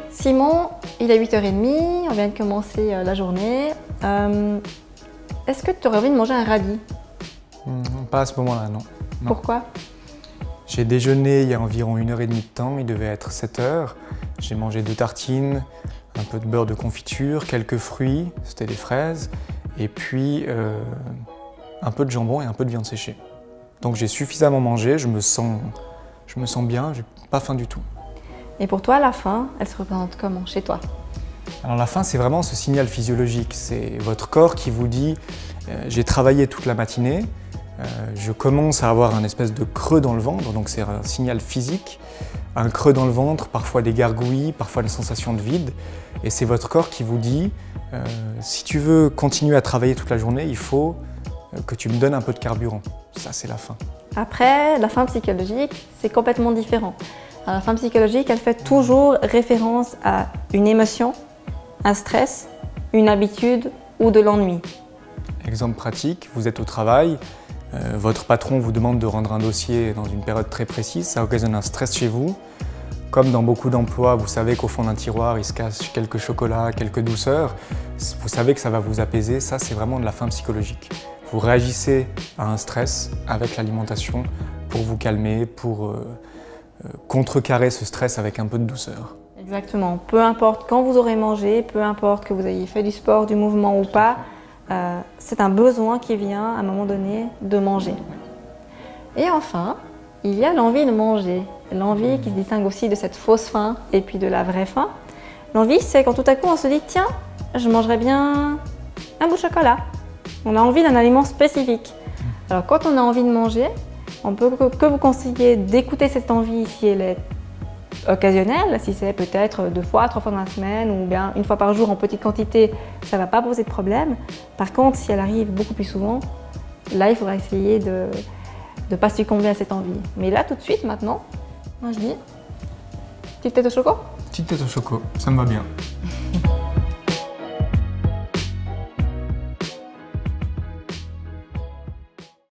Simon, il est 8h30, on vient de commencer la journée. Est-ce que tu aurais envie de manger un radis? Pas à ce moment-là, non. Pourquoi? J'ai déjeuné il y a environ 1h30 de temps, il devait être 7h. J'ai mangé 2 tartines, un peu de beurre de confiture, quelques fruits, c'était des fraises, et puis un peu de jambon et un peu de viande séchée. Donc j'ai suffisamment mangé, je me sens bien, j'ai pas faim du tout. Et pour toi, la faim, elle se représente comment chez toi? Alors la faim, c'est vraiment ce signal physiologique. C'est votre corps qui vous dit j'ai travaillé toute la matinée, je commence à avoir un espèce de creux dans le ventre, donc c'est un signal physique. Un creux dans le ventre, parfois des gargouillis, parfois une sensation de vide. Et c'est votre corps qui vous dit si tu veux continuer à travailler toute la journée, il faut que tu me donnes un peu de carburant. Ça, c'est la faim. Après, la faim psychologique, c'est complètement différent. Alors, la faim psychologique, elle fait toujours référence à une émotion, un stress, une habitude ou de l'ennui. Exemple pratique, vous êtes au travail, votre patron vous demande de rendre un dossier dans une période très précise, ça occasionne un stress chez vous. Comme dans beaucoup d'emplois, vous savez qu'au fond d'un tiroir, il se cache quelques chocolats, quelques douceurs. Vous savez que ça va vous apaiser, ça c'est vraiment de la faim psychologique. Vous réagissez à un stress avec l'alimentation pour vous calmer, pour contrecarrer ce stress avec un peu de douceur. Exactement. Peu importe quand vous aurez mangé, peu importe que vous ayez fait du sport, du mouvement ou pas, c'est un besoin qui vient à un moment donné de manger. Et enfin, il y a l'envie de manger. L'envie qui se distingue aussi de cette fausse faim et puis de la vraie faim. L'envie, c'est quand tout à coup on se dit tiens, je mangerais bien un bout de chocolat. On a envie d'un aliment spécifique. Alors quand on a envie de manger, on peut que vous conseiller d'écouter cette envie si elle est occasionnelle, si c'est peut-être 2 fois, 3 fois dans la semaine ou bien 1 fois par jour en petite quantité, ça ne va pas poser de problème. Par contre, si elle arrive beaucoup plus souvent, là il faudra essayer de ne pas succomber à cette envie. Mais là tout de suite maintenant, moi je dis, petite tête au choco? Petite tête au choco, ça me va bien.